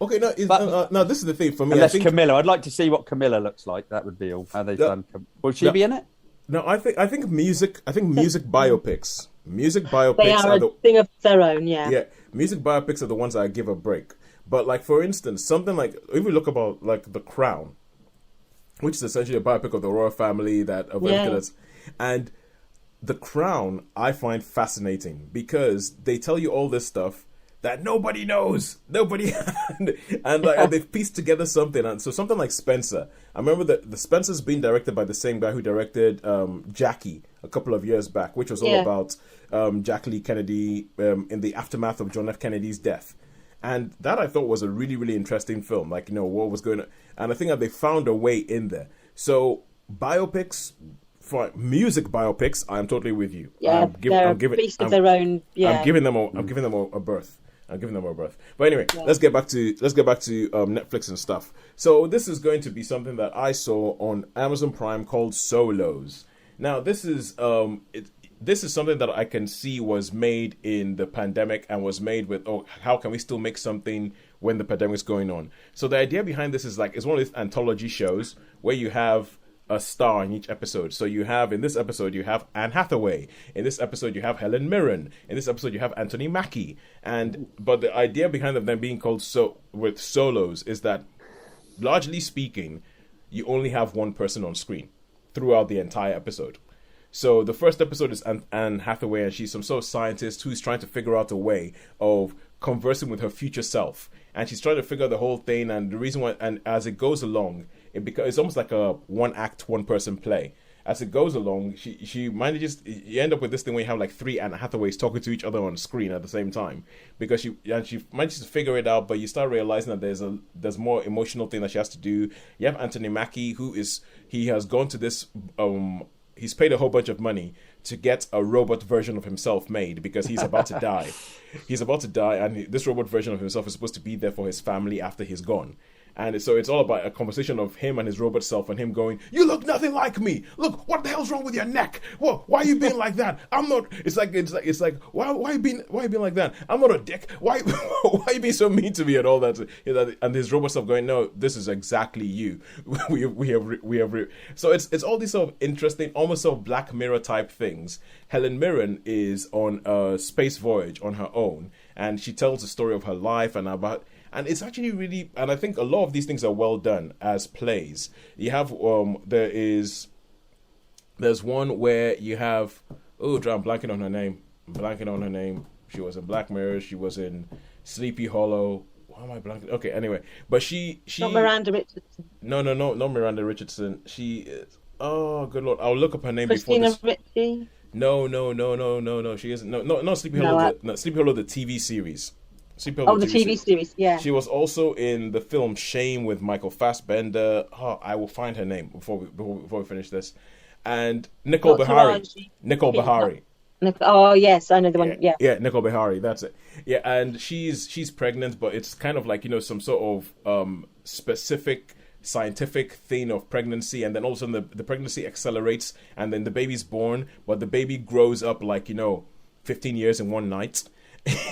Okay, no, this is the thing for me. Unless Camilla, I'd like to see what Camilla looks like. That would be all. How they've done. Will she be in it? No, I think music biopics. Music biopics they are a thing of their own. Yeah, music biopics are the ones I give a break. But like, for instance, something like, if we look about like The Crown, which is essentially a biopic of the royal family and The Crown I find fascinating because they tell you all this stuff that nobody knows, and they've pieced together something. And so something like Spencer, I remember that the Spencer's being directed by the same guy who directed Jackie a couple of years back, which was all about Jackie Kennedy in the aftermath of John F. Kennedy's death. And that I thought was a really, really interesting film. Like, what was going on. And I think that they found a way in there. So biopics, for music biopics, I'm totally with you. Yeah, they're a beast of their own. Yeah. I'm giving them a berth. But anyway, let's get back to Netflix and stuff. So this is going to be something that I saw on Amazon Prime called Solos. Now, this is something that I can see was made in the pandemic and was made with, how can we still make something when the pandemic's going on? So the idea behind this is it's one of these anthology shows where you have a star in each episode. So in this episode, you have Anne Hathaway. In this episode, you have Helen Mirren. In this episode, you have Anthony Mackie. But the idea behind them being called with solos is that, largely speaking, you only have one person on screen throughout the entire episode. So the first episode is Anne Hathaway, and she's some sort of scientist who's trying to figure out a way of conversing with her future self. And she's trying to figure out the whole thing, and the reason why, and as it goes along, it's almost like a one-act, one-person play. As it goes along, she manages, you end up with this thing where you have like 3 Anne Hathaways talking to each other on screen at the same time. Because she manages to figure it out, but you start realizing that there's more emotional thing that she has to do. You have Anthony Mackie, he has gone to this, he's paid a whole bunch of money to get a robot version of himself made because he's about to die. He's about to die, and this robot version of himself is supposed to be there for his family after he's gone. And so it's all about a conversation of him and his robot self, and him going, "You look nothing like me. Look, what the hell's wrong with your neck? Why are you being like that? I'm not." It's like why are you being like that? I'm not a dick. Why are you being so mean to me and all that? And his robot self going, "No, this is exactly you. we have. So it's all these sort of interesting, almost sort of Black Mirror type things. Helen Mirren is on a space voyage on her own, and she tells the story of her life and it's actually really, and I think a lot of these things are well done as plays. You have there's one where you have I'm blanking on her name. She was in Black Mirror. She was in Sleepy Hollow. Why am I blanking? Okay, anyway, but she not Miranda Richardson. No, not Miranda Richardson. She is. Oh, good Lord! I'll look up her name Christina before this. Ricci? No. She isn't. No, Sleepy Hollow. Sleepy Hollow, the TV series. The TV series, yeah. She was also in the film Shame with Michael Fassbender. I will find her name before we finish this. And Nicole Behari. Oh yes, I know the one. Yeah, Nicole Behari. That's it. Yeah, and she's pregnant, but it's kind of like some sort of specific scientific thing of pregnancy, and then all of a sudden the pregnancy accelerates, and then the baby's born, but the baby grows up 15 years in one night.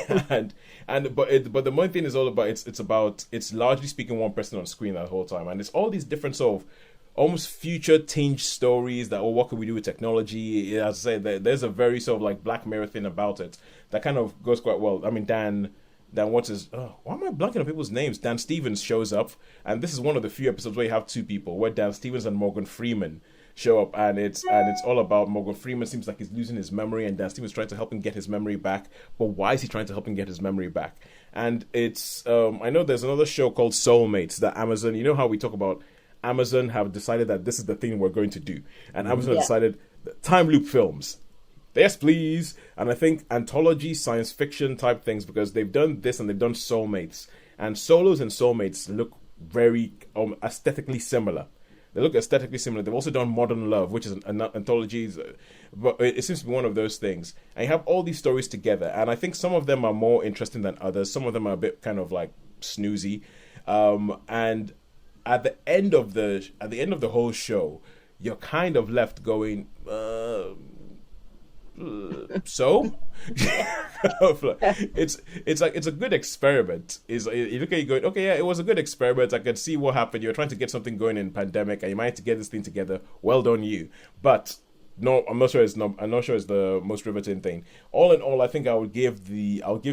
But the main thing is all about it's largely speaking one person on screen that whole time, and it's all these different sort of almost future tinged stories that what can we do with technology. As I say, there's a very sort of like Black Mirror thing about it that kind of goes quite well. I mean, Dan what's his why am I blanking on people's names? Dan Stevens shows up, and this is one of the few episodes where you have two people, where Dan Stevens and Morgan Freeman show up, and it's all about Morgan Freeman. Seems like he's losing his memory, and Dan Stevens trying to help him get his memory back. But why is he trying to help him get his memory back? And it's I know there's another show called Soulmates that Amazon. You know how we talk about Amazon have decided that this is the thing we're going to do, and Amazon decided time loop films. Yes, please. And I think anthology, science fiction type things, because they've done this and they've done Soulmates. And Solos and Soulmates look very aesthetically similar. They look aesthetically similar. They've also done Modern Love, which is an anthology. But it seems to be one of those things. And you have all these stories together. And I think some of them are more interesting than others. Some of them are a bit kind of like snoozy. And at the end of the whole show, you're kind of left going, so it's like it's a good experiment. Is you look at it going, okay, yeah, it was a good experiment. I can see what happened. You're trying to get something going in pandemic, and you managed to get this thing together. Well done, you. But no, I'm not sure it's the most riveting thing. All in all, I think I'll give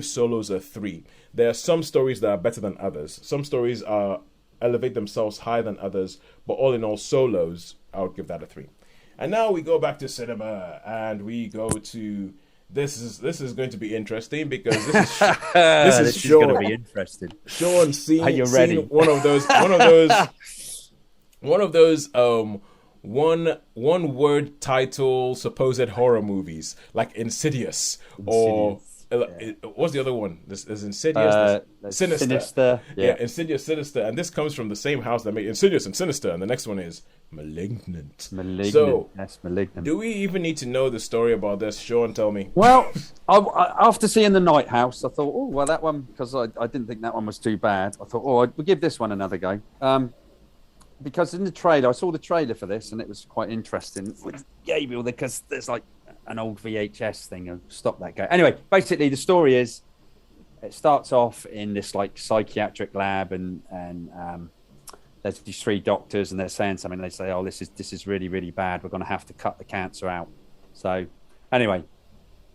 Solos a 3. There are some stories that are better than others. Some stories elevate themselves higher than others. But all in all, Solos, I would give that a 3. And now we go back to cinema, and we go to this is going to be interesting, because this is Shaun. Going to be interesting. Shaun, are you ready? One of those one word title supposed horror movies like Insidious. Or what's the other one? There's Insidious, Sinister. Yeah, Insidious, Sinister, and this comes from the same house that made Insidious and Sinister, and the next one is Malignant. So, yes, Malignant. Do we even need to know the story about this? Shaun, tell me. Well, after seeing The Night House, I thought, oh, well, that one, because I didn't think that one was too bad. I thought, oh, we'll give this one another go. Because in the trailer, I saw the trailer for this, and it was quite interesting with Gabriel, because there's like an old VHS thing. I'll stop that guy. Anyway, basically, the story is, it starts off in this like psychiatric lab, and there's these 3 doctors, and they're saying something. They say, "Oh, this is really, really bad. We're going to have to cut the cancer out." So, anyway,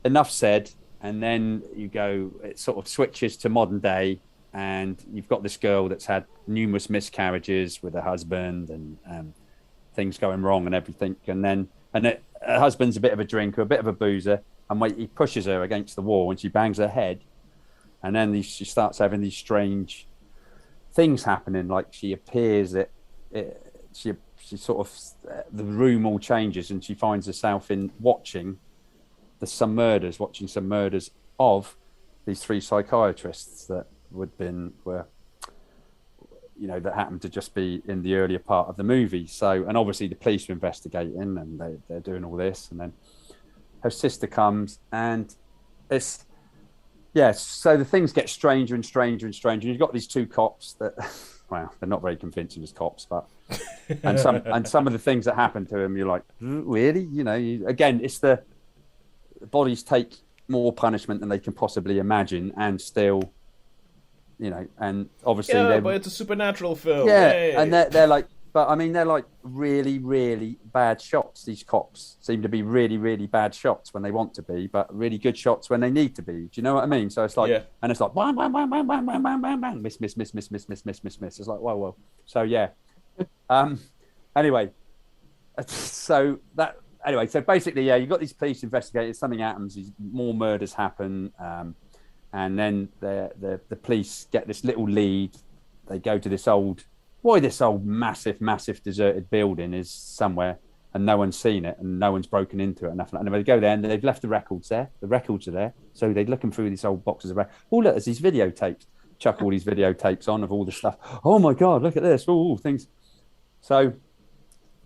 enough said. And then you go. It sort of switches to modern day, and you've got this girl that's had numerous miscarriages with her husband, and things going wrong and everything. And her husband's a bit of a drinker, a bit of a boozer, and he pushes her against the wall, and she bangs her head, and then she starts having these strange things happening, like she appears she sort of the room all changes, and she finds herself watching some murders of these 3 psychiatrists that that happened to just be in the earlier part of the movie. So, and obviously the police are investigating, and they're doing all this, and then her sister comes, and it's so the things get stranger and stranger and stranger. You've got these 2 cops that, well, they're not very convincing as cops, but and some of the things that happen to them, you're like, really? Again, it's the bodies take more punishment than they can possibly imagine, and still, and obviously, but it's a supernatural film. Yeah, hey. And they're like, but I mean, they're like really, really bad shots. These cops seem to be really, really bad shots when they want to be, but really good shots when they need to be. Do you know what I mean? So it's like, and it's like, bam, bam, bam, bam, bam, bam, bam, bam, bam, miss. It's like, whoa. So yeah. Anyway, so basically, you've got these police investigators. Something happens. More murders happen, and then the police get this little lead. They go to this old massive deserted building is somewhere, and no one's seen it, and no one's broken into it, and nothing. And they go there, and they've left the records there. The records are there, so they're looking through these old boxes of records. Oh, look, there's these videotapes. Chuck all these videotapes on of all the stuff. Oh my God, look at this! Oh, things. So,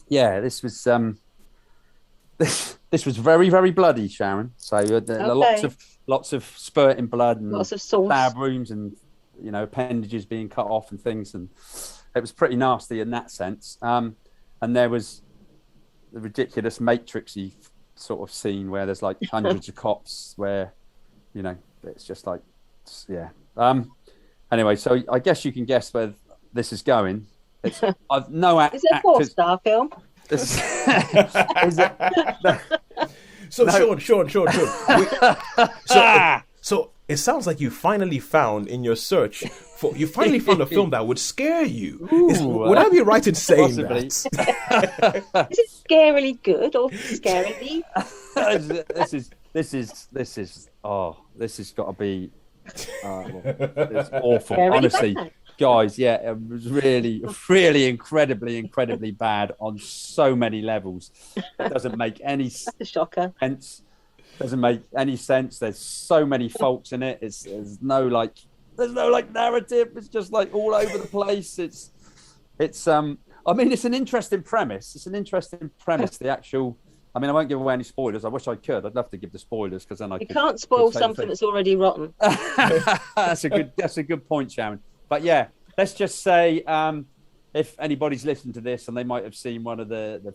yeah, this was this was very, very bloody, Sharon. So lots of spurting blood and lots of sauce, stab wounds, and appendages being cut off and things, and it was pretty nasty in that sense. And there was the ridiculous Matrix-y sort of scene where there's like hundreds of cops, where it's just like, yeah. Anyway, so I guess you can guess where this is going. It's I've no Is it a 4-star film? Shaun. So it sounds like you finally found, in your search you finally found a film that would scare you. Ooh, Would I be right in saying possibly. that? Is it scarily good or scarily? This has got to be it's awful. Very Honestly, bad. guys, yeah, it was really incredibly bad on so many levels. It doesn't make any That's a shocker. sense. Doesn't make any sense. There's so many faults in it. There's no narrative. It's just like all over the place. It's I mean, it's an interesting premise. The actual. I mean, I won't give away any spoilers. I wish I could. I'd love to give the spoilers because then You can't spoil something that's already rotten. That's a good point, Shaun. But yeah, let's just say if anybody's listened to this and they might have seen one of the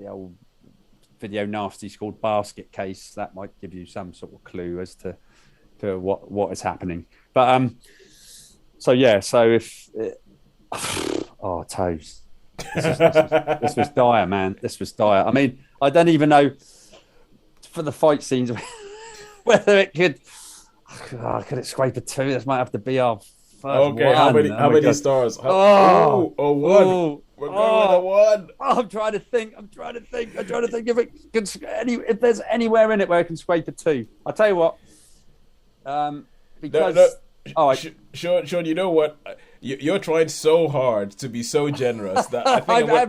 old video nasties called Basket Case, that might give you some sort of clue as to what is happening. But so if toes. This was dire, man. This was dire. I mean, I don't even know for the fight scenes whether it could it scrape a 2? This might have to be our first Okay, one. how many stars? One. We're going with a 1. I'm trying to think if there's anywhere in it where it can scrape a 2. I'll tell you what. Because Shaun, you know what? You're trying so hard to be so generous that I think I'm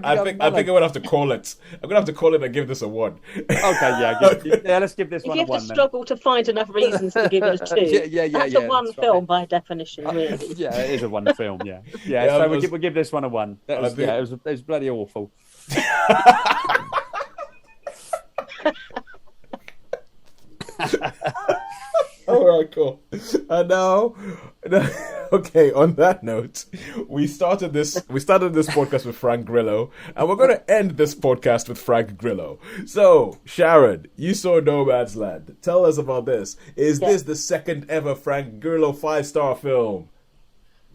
gonna have to call it. I'm gonna have to call it and give this a 1. Okay, let's give this one a 1. You have to struggle to find enough reasons to give it a 2. That's a 1 film by definition, really. Yeah, it is a 1 film. Yeah. So we'll give this one a 1. It was bloody awful. All right, cool. And now, okay. On that note, we started this podcast with Frank Grillo, and we're going to end this podcast with Frank Grillo. So, Sharon, you saw No Man's Land. Tell us about this. Is this the second ever Frank Grillo 5-star film?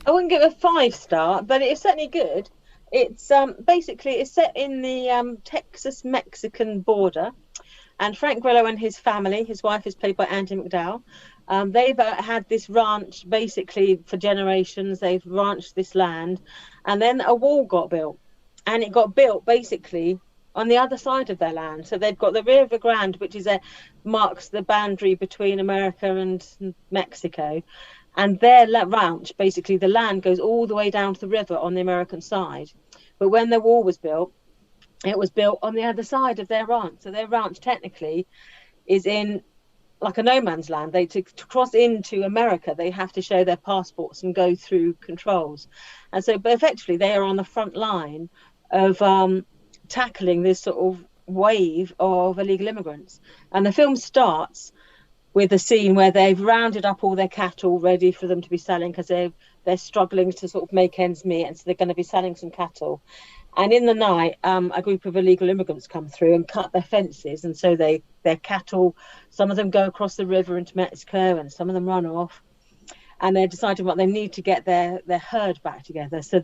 I wouldn't give it a 5-star, but it's certainly good. It's basically it's set in the Texas-Mexican border. And Frank Grillo and his family, his wife is played by Andie MacDowell, they've had this ranch basically for generations. They've ranched this land. And then a wall got built. And it got built basically on the other side of their land. So they've got the Rio Grande, which marks the boundary between America and Mexico. And their ranch, basically the land goes all the way down to the river on the American side. But when the wall was built, it was built on the other side of their ranch. So their ranch technically is in like a no man's land. To cross into America, they have to show their passports and go through controls. And so, but effectively, they are on the front line of tackling this sort of wave of illegal immigrants. And the film starts with a scene where they've rounded up all their cattle ready for them to be selling because they're struggling to sort of make ends meet. And so they're going to be selling some cattle. And in the night, a group of illegal immigrants come through and cut their fences. And so their cattle, some of them go across the river into Mexico and some of them run off. And they're deciding what they need to get their herd back together. So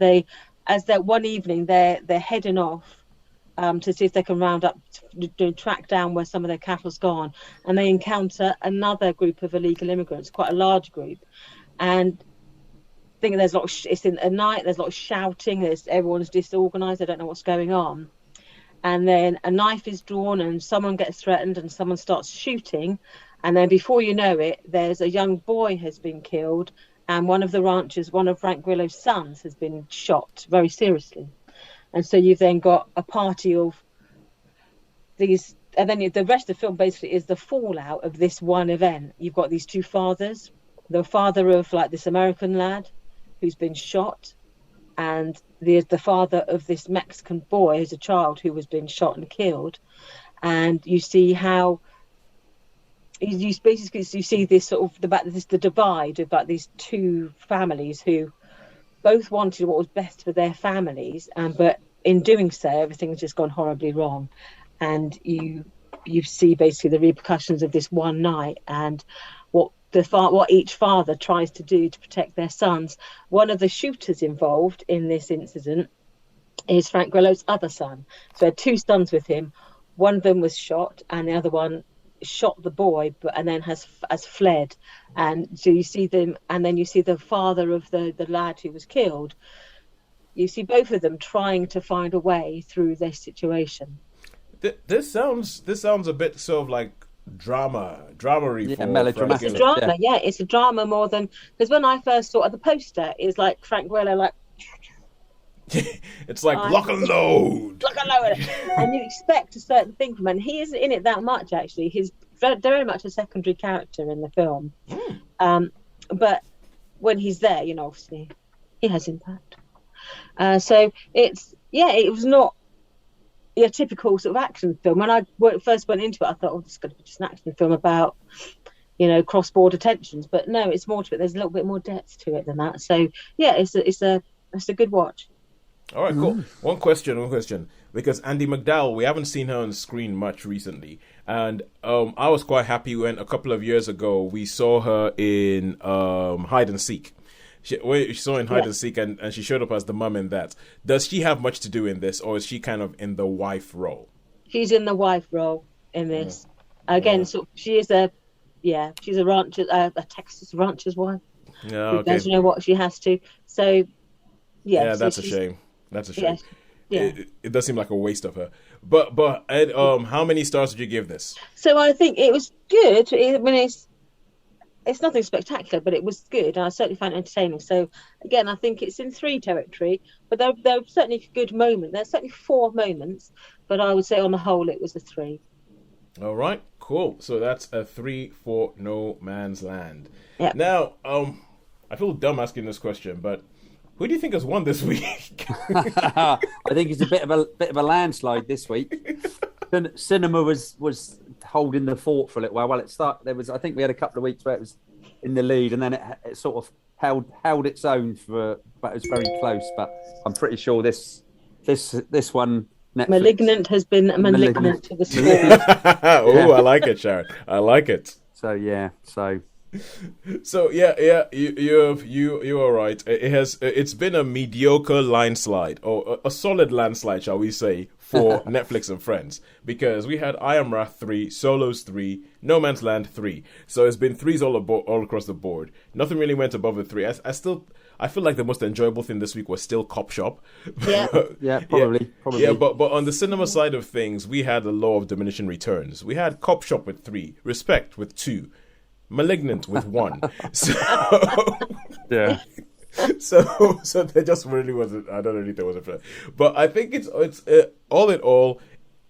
one evening, they're heading off to see if they can round up, track down where some of their cattle's gone. And they encounter another group of illegal immigrants, quite a large group. And think there's a lot of it's in at night, there's a lot of shouting, everyone's disorganized, they don't know what's going on. And then a knife is drawn and someone gets threatened and someone starts shooting, and then before you know it, there's a young boy has been killed, and one of the ranchers, one of Frank Grillo's sons, has been shot very seriously. And so you've then got a party of these, and then the rest of the film basically is the fallout of this one event. You've got these two fathers, the father of like this American lad who's been shot, and the father of this Mexican boy as a child who was being shot and killed. And you see how you see this sort of the divide about these two families who both wanted what was best for their families, but in doing so, everything's just gone horribly wrong. And you see basically the repercussions of this one night and what each father tries to do to protect their sons. One of the shooters involved in this incident is Frank Grillo's other son. So he had two sons with him. One of them was shot and the other one shot the boy, and then has fled. And so you see them, and then you see the father of the lad who was killed. You see both of them trying to find a way through this situation. This sounds a bit sort of like drama-y. Yeah, melodramatic. It's a drama, yeah. It's a drama more than, because when I first saw it, the poster is like Frank Grillo, like it's like lock and load, and you expect a certain thing from him. And he isn't in it that much, actually. He's very much a secondary character in the film. But when he's there, obviously he has impact. So it was not a typical sort of action film. When I first went into it, I thought, oh, this is going to be just an action film about, cross-border tensions. But no, it's more to it. There's a little bit more depth to it than that. So yeah, it's a good watch. All right, cool. One question. Because Andie MacDowell, we haven't seen her on screen much recently. And I was quite happy when a couple of years ago we saw her in Hide and Seek. She saw in Hide and Seek, and she showed up as the mum in that. Does she have much to do in this, or is she kind of in the wife role? She's in the wife role in this. Again, so she is she's a Texas rancher's wife. Yeah, okay. Doesn't know what she has to. So, yeah, that's a shame. That's a shame. Yeah. It does seem like a waste of her. But Ed, how many stars did you give this? So I think it was good. I mean, it's nothing spectacular, but it was good, and I certainly found it entertaining. So again, I think it's in 3 territory, but there are certainly good moments. There's certainly 4 moments, but I would say on the whole it was a 3. All right, cool. So that's a 3 for No Man's Land. Yeah. Now, I feel dumb asking this question, but who do you think has won this week? I think it's a bit of a landslide this week. Cinema was holding the fort for a little while. Well, I think we had a couple of weeks where it was in the lead, and then it sort of held its own but it was very close. But I'm pretty sure this one, Netflix, Malignant has been malignant to the sport. Oh, I like it, Sharon. I like it. So yeah, So you're all right. It's been a mediocre landslide, or a solid landslide, shall we say, for Netflix and Friends, because we had I Am Wrath 3, Solos 3, No Man's Land 3. So it's been 3s all across the board. Nothing really went above the 3. I feel like the most enjoyable thing this week was still Copshop. Yeah, probably. Yeah, but on the cinema side of things, we had the law of diminishing returns. We had Copshop with 3, Respect with 2, Malignant with 1. So yeah. So there just really wasn't. I don't really think there was a plan. But I think it's all in all,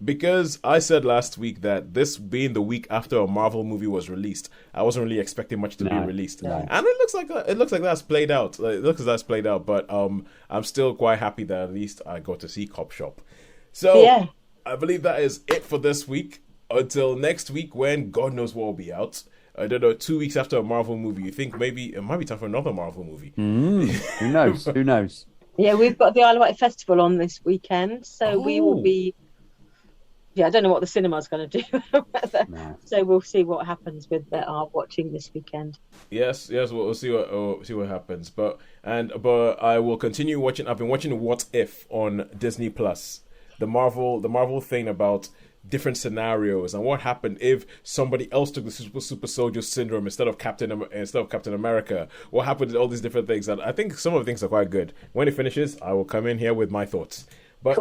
because I said last week that this being the week after a Marvel movie was released, I wasn't really expecting much to be released, and it looks like that's played out. But I'm still quite happy that at least I got to see Copshop. So I believe that is it for this week. Until next week, when God knows what will be out. I don't know, 2 weeks after a Marvel movie, you think maybe it might be time for another Marvel movie. Who knows? Who knows? Yeah, we've got the Isle of Wight Festival on this weekend, so we will be. Yeah, I don't know what the cinema's going to do, so we'll see what happens with our watching this weekend. Yes, we'll see what happens. But I will continue watching. I've been watching What If on Disney Plus, the Marvel thing about different scenarios and what happened if somebody else took the super soldier syndrome instead of Captain America. What happened to all these different things? And I think some of the things are quite good. When it finishes, I will come in here with my thoughts. But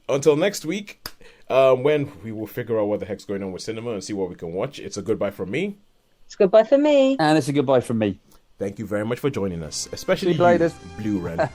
until next week, when we will figure out what the heck's going on with cinema and see what we can watch, it's a goodbye from me. It's a goodbye from me. And it's a goodbye from me. Thank you very much for joining us, especially you, Blue Ren.